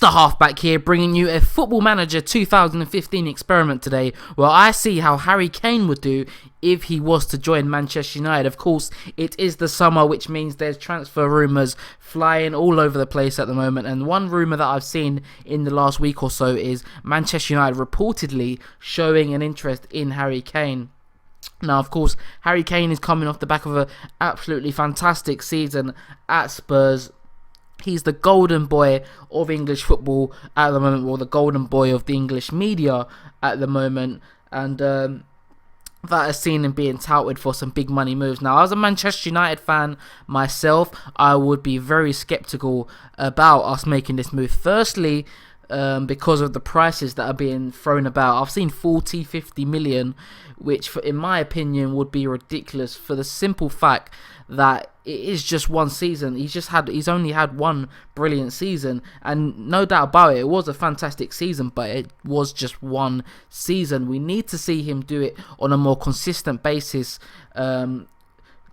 The halfback here, bringing you a Football Manager 2015 experiment today, where I see how Harry Kane would do if he was to join Manchester United. Of course, it is the summer, which means there's transfer rumours flying all over the place at the moment, and one rumour that I've seen in the last week or so is Manchester United reportedly showing an interest in Harry Kane. Now, of course, Harry Kane is coming off the back of an absolutely fantastic season at Spurs. He's the golden boy of English football at the moment, or the golden boy of the English media at the moment, and that has seen him being touted for some big money moves. Now, as a Manchester United fan myself, I would be very sceptical about us making this move. Firstly, because of the prices that are being thrown about. I've seen 40, 50 million, which in my opinion would be ridiculous, for the simple fact that it is just one season. He's only had one brilliant season, and no doubt about it was a fantastic season, but it was just one season. We need to see him do it on a more consistent basis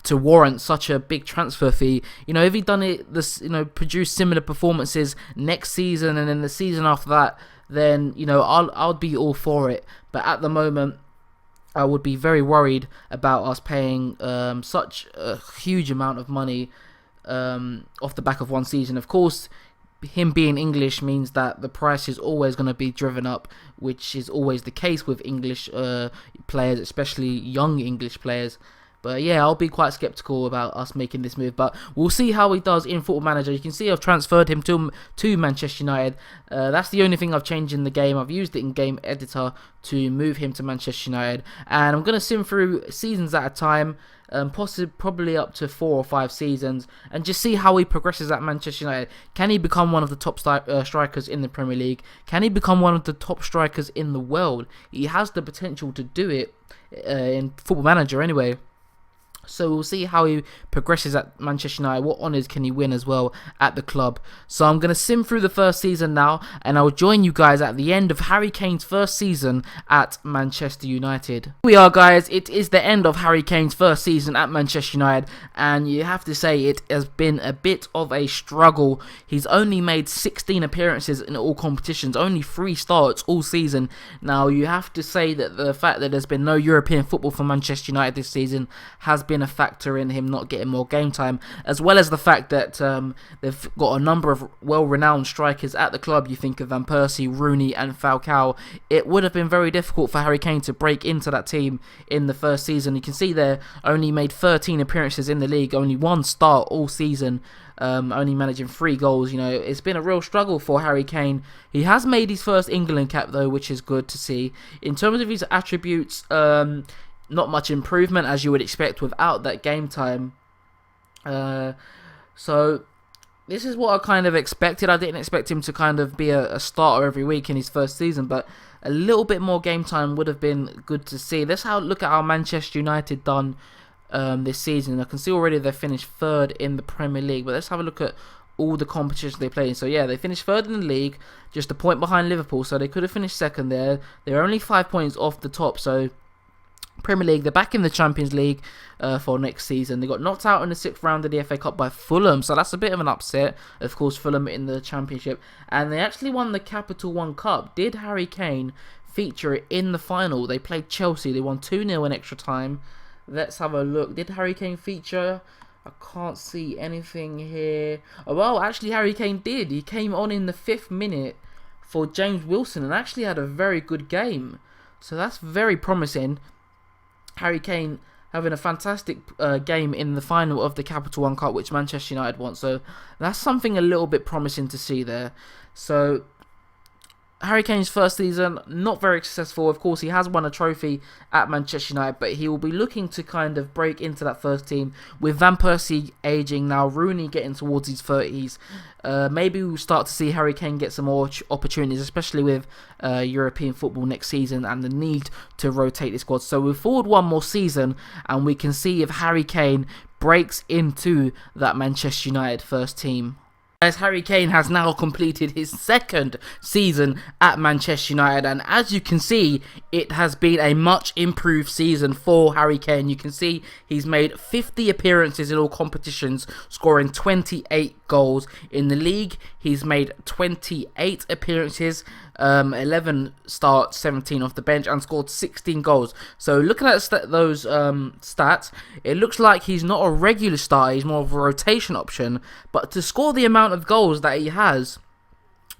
to warrant such a big transfer fee. If he'd done it, produced similar performances next season and then the season after that, then I'd be all for it. But at the moment, I would be very worried about us paying such a huge amount of money off the back of one season. Of course, him being English means that the price is always going to be driven up, which is always the case with English players, especially young English players. But yeah, I'll be quite sceptical about us making this move. But we'll see how he does in Football Manager. You can see I've transferred him to Manchester United. That's the only thing I've changed in the game. I've used it in Game Editor to move him to Manchester United. And I'm going to sim through seasons at a time, probably up to 4 or 5 seasons, and just see how he progresses at Manchester United. Can he become one of the top strikers in the Premier League? Can he become one of the top strikers in the world? He has the potential to do it in Football Manager anyway. So we'll see how he progresses at Manchester United. What honours can he win as well at the club? So I'm going to sim through the first season now, and I'll join you guys at the end of Harry Kane's first season at Manchester United. Here we are, guys. It is the end of Harry Kane's first season at Manchester United, and you have to say it has been a bit of a struggle. He's only made 16 appearances in all competitions, only 3 starts all season. Now, you have to say that the fact that there's been no European football for Manchester United this season has been a factor in him not getting more game time, as well as the fact that they've got a number of well-renowned strikers at the club. You think of Van Persie, Rooney and Falcao. It would have been very difficult for Harry Kane to break into that team in the first season. You can see there, only made 13 appearances in the league, only 1 start all season, only managing 3 goals. It's been a real struggle for Harry Kane. He has made his first England cap though, which is good to see. In terms of his attributes, not much improvement, as you would expect without that game time. So this is what I kind of expected. I didn't expect him to kind of be a starter every week in his first season, but a little bit more game time would have been good to see. Let's look at how Manchester United done this season. I can see already they finished 3rd in the Premier League, but let's have a look at all the competitions they played in. So yeah, they finished 3rd in the league, just a point behind Liverpool, so they could have finished 2nd there. They're only 5 points off the top, so Premier League, they're back in the Champions League for next season. They got knocked out in the 6th round of the FA Cup by Fulham, so that's a bit of an upset. Of course, Fulham in the Championship, and they actually won the Capital One Cup. Did Harry Kane feature in the final? They played Chelsea. They won 2-0 in extra time. Let's have a look. Did Harry Kane feature? I can't see anything here. Oh, well, actually, Harry Kane did. He came on in the 5th minute for James Wilson and actually had a very good game. So that's very promising. Harry Kane having a fantastic game in the final of the Capital One Cup, which Manchester United won. So that's something a little bit promising to see there. So Harry Kane's first season, not very successful. Of course, he has won a trophy at Manchester United, but he will be looking to kind of break into that first team with Van Persie aging now, Rooney getting towards his 30s. Maybe we'll start to see Harry Kane get some more opportunities, especially with European football next season and the need to rotate the squad. So we'll forward one more season and we can see if Harry Kane breaks into that Manchester United first team. As Harry Kane has now completed his 2nd season at Manchester United, and as you can see, it has been a much improved season for Harry Kane. You can see he's made 50 appearances in all competitions, scoring 28 goals. In the league, he's made 28 appearances, 11 starts, 17 off the bench, and scored 16 goals. So looking at those stats, it looks like he's not a regular starter, he's more of a rotation option. But to score the amount of goals that he has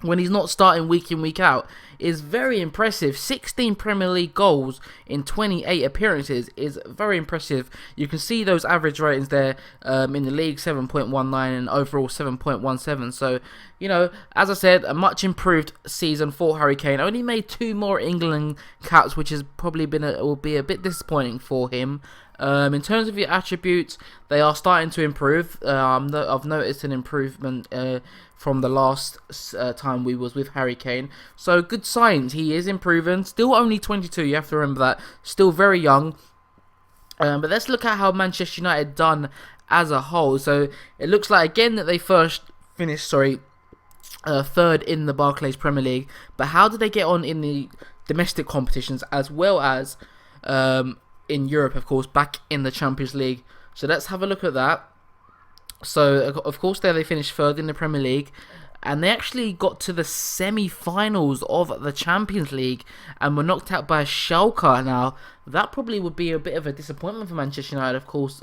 when he's not starting week in, week out, is very impressive. 16 Premier League goals in 28 appearances is very impressive. You can see those average ratings there, in the league 7.19 and overall 7.17. So, you know, as I said, a much improved season for Harry Kane. Only made 2 more England caps, which has probably will be a bit disappointing for him. In terms of your attributes, they are starting to improve. I've noticed an improvement from the last time we was with Harry Kane. So good signs. He is improving. Still only 22. You have to remember that. Still very young. But let's look at how Manchester United done as a whole. So it looks like again that they finished third in the Barclays Premier League. But how did they get on in the domestic competitions as well as in Europe, of course, back in the Champions League? So let's have a look at that. So, of course, there they finished third in the Premier League, and they actually got to the semi-finals of the Champions League and were knocked out by Schalke. Now, that probably would be a bit of a disappointment for Manchester United. Of course,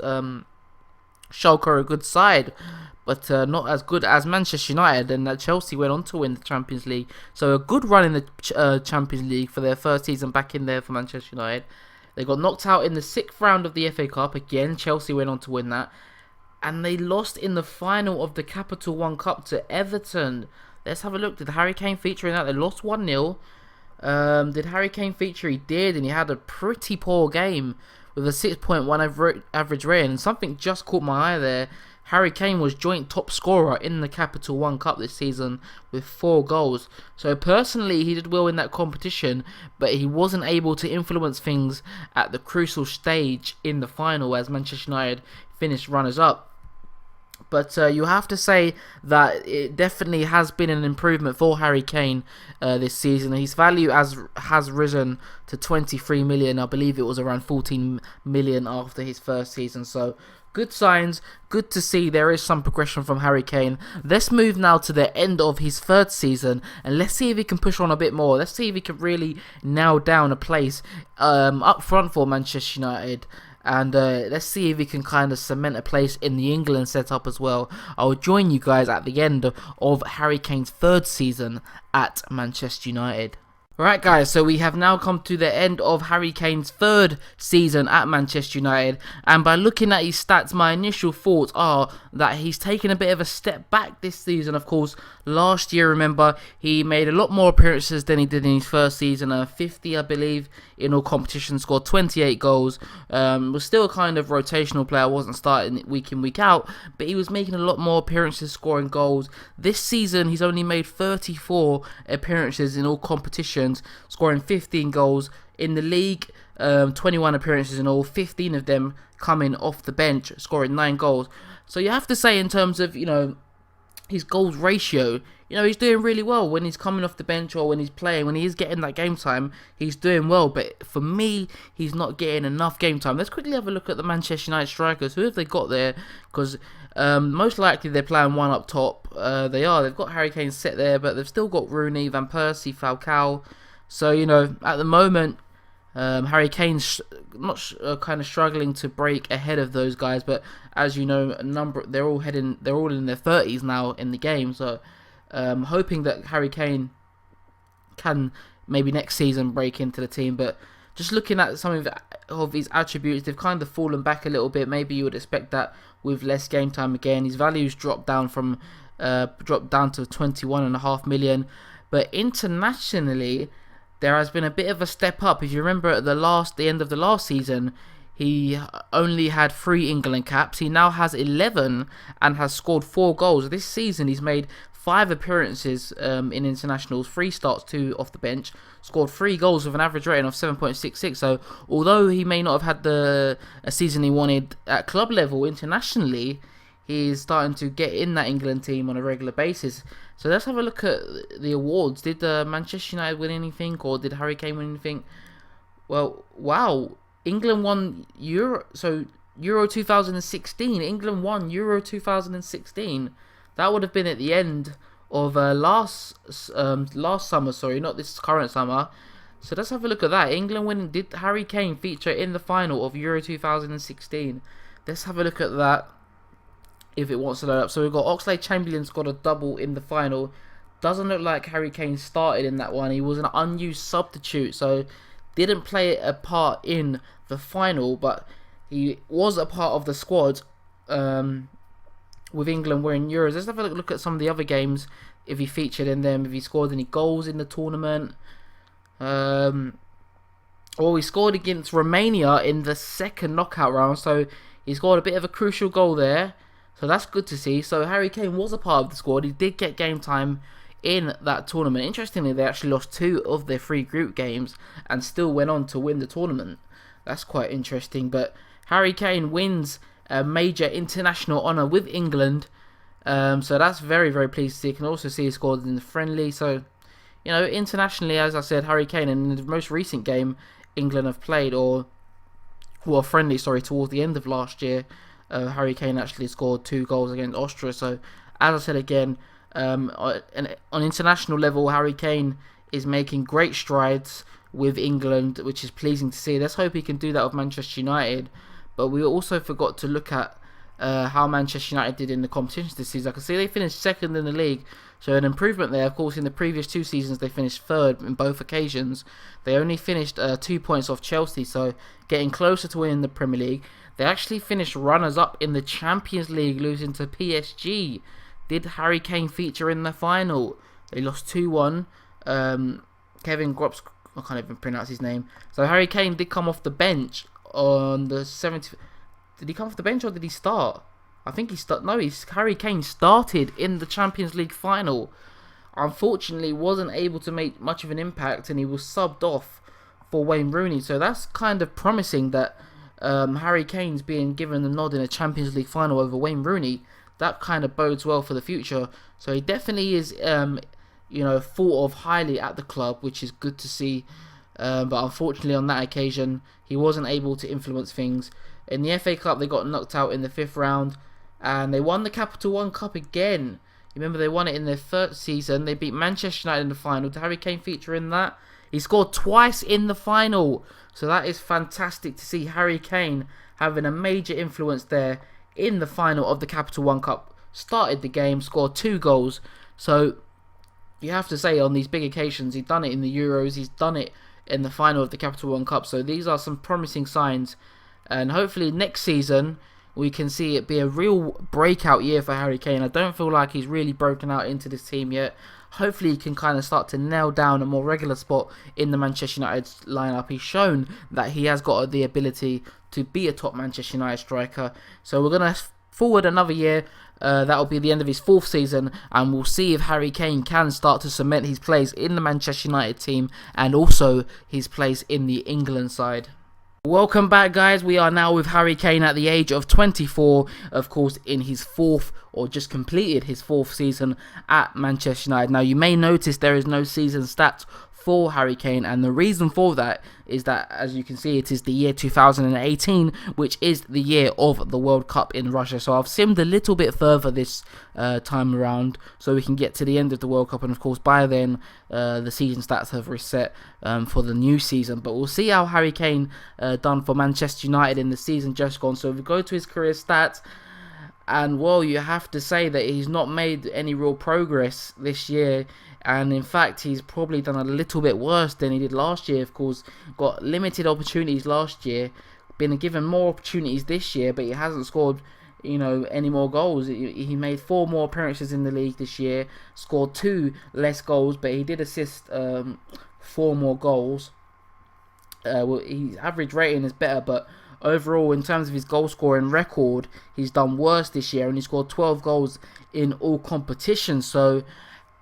Schalke are a good side, but not as good as Manchester United, and Chelsea went on to win the Champions League. So a good run in the Champions League for their first season back in there for Manchester United. They got knocked out in the 6th round of the FA Cup. Again, Chelsea went on to win that. And they lost in the final of the Capital One Cup to Everton. Let's have a look. Did Harry Kane feature in that? They lost 1-0. Did Harry Kane feature? He did, and he had a pretty poor game with a 6.1 average rating. And something just caught my eye there. Harry Kane was joint top scorer in the Capital One Cup this season with 4 goals. So personally, he did well in that competition, but he wasn't able to influence things at the crucial stage in the final as Manchester United finished runners-up. But you have to say that it definitely has been an improvement for Harry Kane this season. His value has risen to 23 million. I believe it was around 14 million after his first season. So good signs, good to see there is some progression from Harry Kane. Let's move now to the end of his 3rd season, and let's see if he can push on a bit more. Let's see if he can really nail down a place up front for Manchester United. And let's see if he can kind of cement a place in the England setup as well. I'll join you guys at the end of Harry Kane's 3rd season at Manchester United. Right, guys, so we have now come to the end of Harry Kane's 3rd season at Manchester United, and by looking at his stats, my initial thoughts are that he's taken a bit of a step back this season. Of course, last year, remember, he made a lot more appearances than he did in his first season, 50, I believe, in all competitions, scored 28 goals, was still a kind of rotational player, wasn't starting week in, week out, but he was making a lot more appearances, scoring goals. This season, he's only made 34 appearances in all competitions, scoring 15 goals in the league, 21 appearances in all, 15 of them coming off the bench, scoring 9 goals. So you have to say, in terms of, you know, his goals ratio, you know, he's doing really well when he's coming off the bench or when he's playing. When he is getting that game time, he's doing well. But for me, he's not getting enough game time. Let's quickly have a look at the Manchester United strikers. Who have they got there? Because most likely they're playing one up top. They've got Harry Kane set there, but they've still got Rooney, Van Persie, Falcao. So, you know, at the moment, Harry Kane's kind of struggling to break ahead of those guys. But as you know, they're all in their 30s now in the game. So hoping that Harry Kane can maybe next season break into the team. But just looking at some of his attributes, they've kind of fallen back a little bit. Maybe you would expect that with less game time again. His values dropped down to 21.5 million. But internationally, there has been a bit of a step up. If you remember at the end of the last season, he only had 3 England caps. He now has 11 and has scored 4 goals. This season he's made 5 appearances in internationals, 3 starts, 2 off the bench, scored 3 goals with an average rating of 7.66. So although he may not have had a season he wanted at club level, internationally, he's starting to get in that England team on a regular basis. So let's have a look at the awards. Did Manchester United win anything, or did Harry Kane win anything? Well, wow. England won Euro 2016. England won Euro 2016. That would have been at the end of last summer. Sorry, not this current summer. So let's have a look at that. England winning. Did Harry Kane feature in the final of Euro 2016? Let's have a look at that if it wants to load up. So we've got Oxlade-Chamberlain's got a double in the final. Doesn't look like Harry Kane started in that one. He was an unused substitute, so didn't play a part in the final, but he was a part of the squad with England winning Euros. Let's have a look at some of the other games, if he featured in them, if he scored any goals in the tournament. Well, he scored against Romania in the second knockout round, so he scored a bit of a crucial goal there. So that's good to see. So Harry Kane was a part of the squad. He did get game time in that tournament. Interestingly, they actually lost 2 of their 3 group games and still went on to win the tournament. That's quite interesting. But Harry Kane wins a major international honour with England. So that's very, very pleased to see. You can also see he scored in the friendly. So, you know, internationally, as I said, Harry Kane, in the most recent game England have played, friendly, towards the end of last year, Harry Kane actually scored 2 goals against Austria. So, as I said again, on international level, Harry Kane is making great strides with England, which is pleasing to see. Let's hope he can do that with Manchester United. But we also forgot to look at how Manchester United did in the competitions this season. I can see they finished second in the league, so an improvement there. Of course, in the previous 2 seasons, they finished third in both occasions. They only finished 2 points off Chelsea, so getting closer to winning the Premier League. They actually finished runners-up in the Champions League, losing to PSG. Did Harry Kane feature in the final? They lost 2-1. Kevin Grops, I can't even pronounce his name. So Harry Kane did come off the bench on the 70th. Did he come off the bench or did he start? I think he started. No, Harry Kane started in the Champions League final. Unfortunately, wasn't able to make much of an impact, and he was subbed off for Wayne Rooney. So that's kind of promising that Harry Kane's being given the nod in a Champions League final over Wayne Rooney. That kind of bodes well for the future. So he definitely is, thought of highly at the club, which is good to see. But unfortunately, on that occasion, he wasn't able to influence things. In the FA Cup, they got knocked out in the 5th round, and they won the Capital One Cup again. You remember they won it in their 3rd season. They beat Manchester United in the final. Did Harry Kane feature in that? He scored twice in the final. So that is fantastic to see Harry Kane having a major influence there in the final of the Capital One Cup. Started the game, scored 2 goals. So you have to say, on these big occasions, he's done it in the Euros. He's done it in the final of the Capital One Cup. So these are some promising signs. And hopefully next season we can see it be a real breakout year for Harry Kane. I don't feel like he's really broken out into this team yet. Hopefully he can kind of start to nail down a more regular spot in the Manchester United lineup. He's shown that he has got the ability to be a top Manchester United striker. So we're going to forward another year. That will be the end of his 4th season, and we'll see if Harry Kane can start to cement his place in the Manchester United team and also his place in the England side. Welcome back, guys. We are now with Harry Kane at the age of 24, of course, in his 4th, or just completed his 4th season at Manchester United. Now, you may notice there is no season stats for Harry Kane, and the reason for that is that, as you can see, it is the year 2018, which is the year of the World Cup in Russia. So I've simmed a little bit further this time around so we can get to the end of the World Cup, and of course by then the season stats have reset for the new season. But we'll see how Harry Kane done for Manchester United in the season just gone. So if we go to his career stats, and well, you have to say that he's not made any real progress this year. And in fact, he's probably done a little bit worse than he did last year. Of course, got limited opportunities last year, been given more opportunities this year, but he hasn't scored, any more goals. He made 4 more appearances in the league this year, scored 2 less goals, but he did assist 4 more goals. His average rating is better, but overall, in terms of his goal scoring record, he's done worse this year, and he scored 12 goals in all competitions. So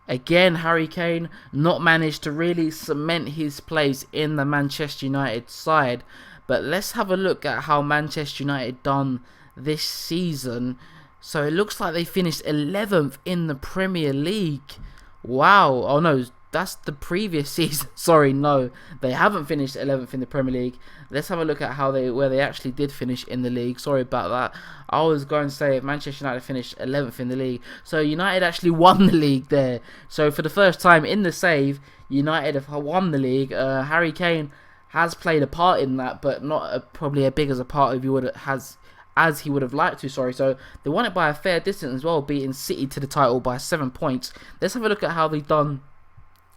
again, Harry Kane not managed to really cement his place in the Manchester United side. But let's have a look at how Manchester United done this season. So it looks like they finished 11th in the Premier League. Wow. Oh no, that's the previous season. Sorry, no, they haven't finished 11th in the Premier League. Let's have a look at where they actually did finish in the league. Sorry about that. I was going to say if Manchester United finished 11th in the league. So United actually won the league there. So for the first time in the save, United have won the league. Harry Kane has played a part in that, but not probably as big as a part as he would have liked to. So they won it by a fair distance as well, beating City to the title by 7 points. Let's have a look at how they've done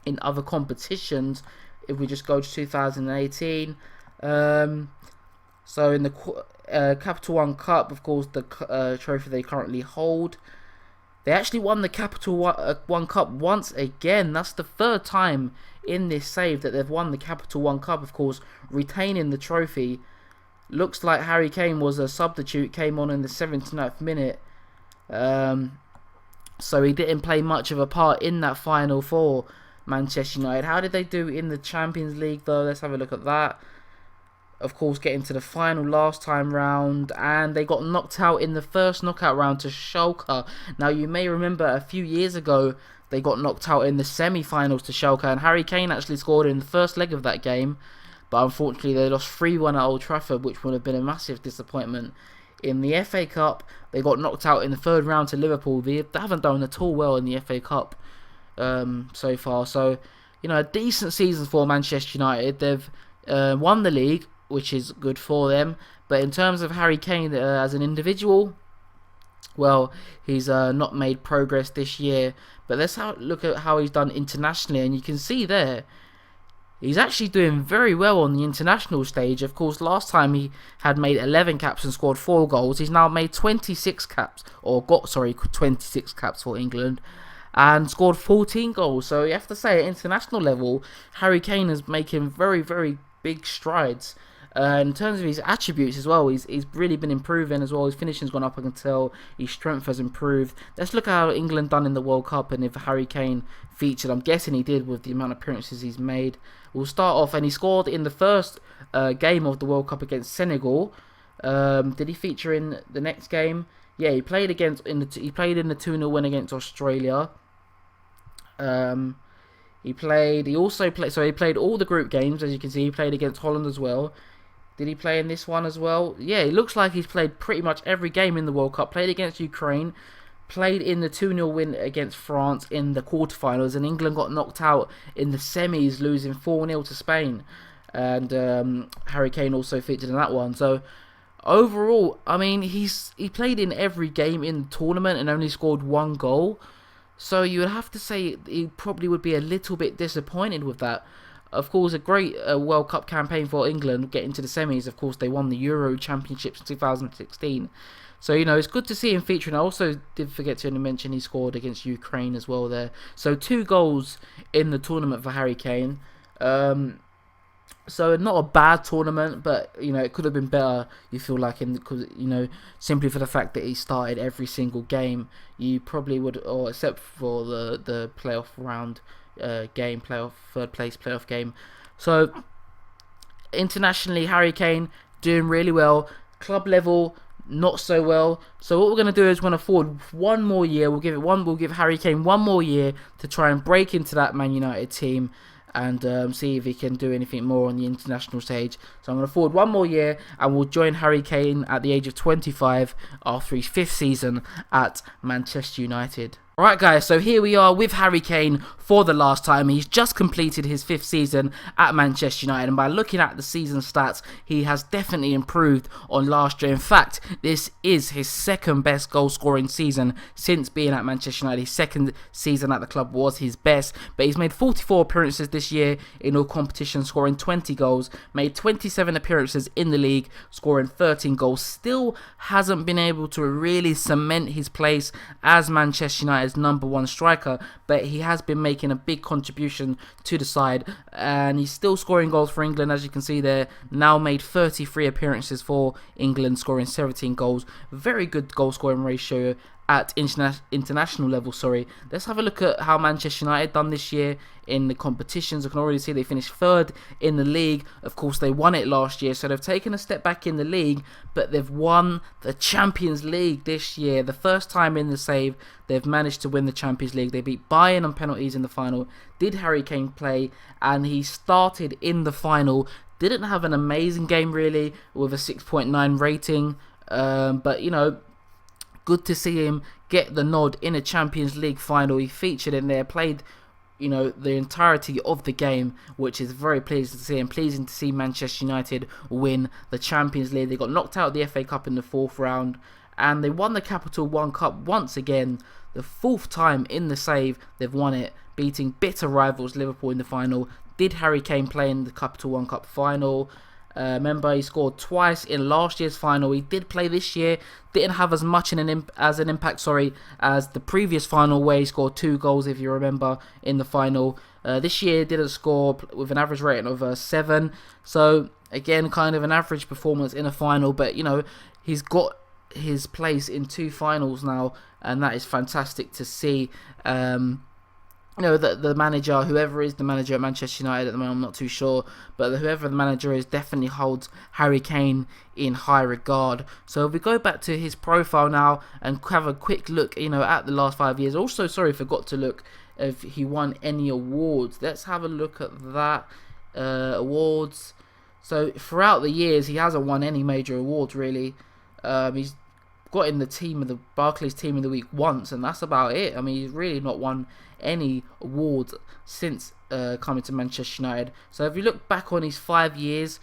in other competitions. If we just go to 2018, so in the Capital One Cup, of course, the trophy they currently hold, they actually won the Capital One Cup once again. That's the third time in this save that they've won the Capital One Cup, of course, retaining the trophy. Looks like Harry Kane was a substitute, came on in the 79th minute. So he didn't play much of a part in that final for Manchester United. How did they do in the Champions League though? Let's have a look at that. Of course, getting to the final last time round, and they got knocked out in the first knockout round to Schalke. Now you may remember a few years ago they got knocked out in the semi-finals to Schalke, and Harry Kane actually scored in the first leg of that game. But unfortunately, they lost 3-1 at Old Trafford, which would have been a massive disappointment. In the FA Cup, they got knocked out in the third round to Liverpool. They haven't done at all well in the FA Cup so far. So, a decent season for Manchester United. They've won the league, which is good for them. But in terms of Harry Kane as an individual, well, he's not made progress this year. But let's look at how he's done internationally, and you can see there, he's actually doing very well on the international stage. Of course, last time he had made 11 caps and scored 4 goals. He's now made 26 caps, 26 caps for England, and scored 14 goals. So you have to say, at international level, Harry Kane is making very, very big strides. In terms of his attributes as well, he's really been improving as well. His finishing's gone up, I can tell. His strength has improved. Let's look at how England done in the World Cup and if Harry Kane featured. I'm guessing he did with the amount of appearances he's made. We'll start off, and he scored in the first game of the World Cup against Senegal. Did he feature in the next game? Yeah, he played in the 2-0 win against Australia. He played all the group games, as you can see. He played against Holland as well. Did he play in this one as well? Yeah, it looks like he's played pretty much every game in the World Cup. Played against Ukraine, played in the 2-0 win against France in the quarterfinals, and England got knocked out in the semis, losing 4-0 to Spain. And Harry Kane also featured in that one. So overall, I mean, he played in every game in the tournament and only scored 1 goal. So you would have to say he probably would be a little bit disappointed with that. Of course, a great World Cup campaign for England, getting to the semis. Of course, they won the Euro Championships in 2016. So, it's good to see him featuring. I also did forget to mention he scored against Ukraine as well there. So, 2 goals in the tournament for Harry Kane. So, not a bad tournament, but, it could have been better, you feel like, because, simply for the fact that he started every single game. You probably would, or except for the playoff round game, third place playoff game. So internationally, Harry Kane doing really well. Club level, not so well. So what we're going to do is we're going to forward 1 more year. We'll give Harry Kane 1 more year to try and break into that Man United team and see if he can do anything more on the international stage. So I'm going to forward 1 more year, and we'll join Harry Kane at the age of 25 after his 5th season at Manchester United. Alright guys, so here we are with Harry Kane for the last time. He's just completed his 5th season at Manchester United, and by looking at the season stats, he has definitely improved on last year. In fact, this is his 2nd best goal scoring season since being at Manchester United. His 2nd season at the club was his best, but he's made 44 appearances this year in all competitions, scoring 20 goals, made 27 appearances in the league, scoring 13 goals. Still hasn't been able to really cement his place as Manchester United number 1 striker, but he has been making a big contribution to the side, and he's still scoring goals for England, as you can see there. Now made 33 appearances for England, scoring 17 goals. Very good goal scoring ratio at international level. Let's have a look at how Manchester United done this year in the competitions. I can already see they finished third in the league. Of course, they won it last year, so they've taken a step back in the league, but they've won the Champions League this year. The first time in the save, they've managed to win the Champions League. They beat Bayern on penalties in the final. Did Harry Kane play? And he started in the final. Didn't have an amazing game really, with a 6.9 rating, but you know, good to see him get the nod in a Champions League final. He featured in there, played, you know, the entirety of the game, which is very pleasing to see, and pleasing to see Manchester United win the Champions League. They got knocked out of the FA Cup in the 4th round, and they won the Capital One Cup once again, the 4th time in the save they've won it, beating bitter rivals Liverpool in the final. Did Harry Kane play in the Capital One Cup final? Remember, he scored twice in last year's final. He did play this year. Didn't have as much an impact as the previous final, where he scored 2 goals, if you remember, in the final. This year didn't score, with an average rating of 7. So again, kind of an average performance in a final. But you know, he's got his place in 2 finals now, and that is fantastic to see. You know, the manager, whoever is the manager at Manchester United at the moment, I'm not too sure, but whoever the manager is definitely holds Harry Kane in high regard. So if we go back to his profile now and have a quick look, you know, at the last 5 years. Also, sorry, forgot to look if he won any awards. Let's have a look at that. Awards. So throughout the years, he hasn't won any major awards really. He's got in the team of the Barclays Team of the Week once, and that's about it. I mean, he's really not won any awards since coming to Manchester United. So if you look back on his 5 years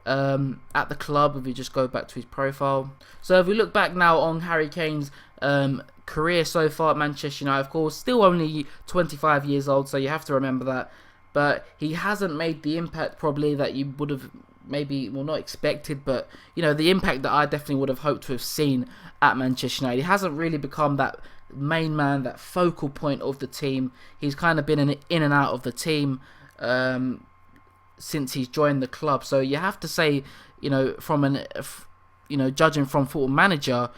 at the club, if you just go back to his profile. So if we look back now on Harry Kane's career so far at Manchester United, of course, still only 25 years old, so you have to remember that. But he hasn't made the impact probably that you would have maybe, well, not expected, but you know, the impact that I definitely would have hoped to have seen at Manchester United. He hasn't really become that main man, that focal point of the team. He's kind of been in and out of the team since he's joined the club. So you have to say, you know, judging from Football Manager,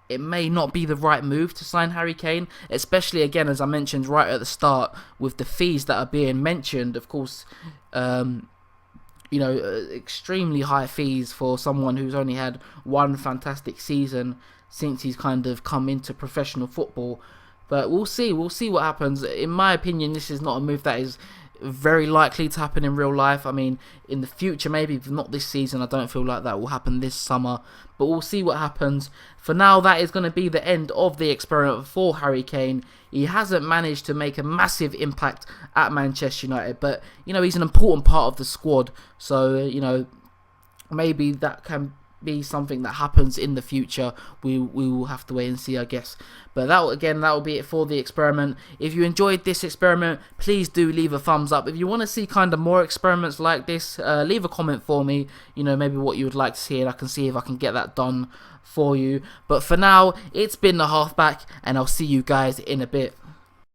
it may not be the right move to sign Harry Kane, especially again, as I mentioned right at the start, with the fees that are being mentioned. Of course, you know, extremely high fees for someone who's only had one fantastic season since he's kind of come into professional football. But we'll see what happens. In my opinion, this is not a move that is very likely to happen in real life. I mean, in the future, maybe, if not this season. I don't feel like that will happen this summer, but we'll see what happens. For now, that is going to be the end of the experiment for Harry Kane. He hasn't managed to make a massive impact at Manchester United, but you know, he's an important part of the squad, so you know, maybe that can be something that happens in the future. We will have to wait and see, I guess. But that will be it for the experiment. If you enjoyed this experiment, please do leave a thumbs up. If you want to see kind of more experiments like this, leave a comment for me, you know, maybe what you would like to see, and I can see if I can get that done for you. But for now, it's been the Halfback, and I'll see you guys in a bit.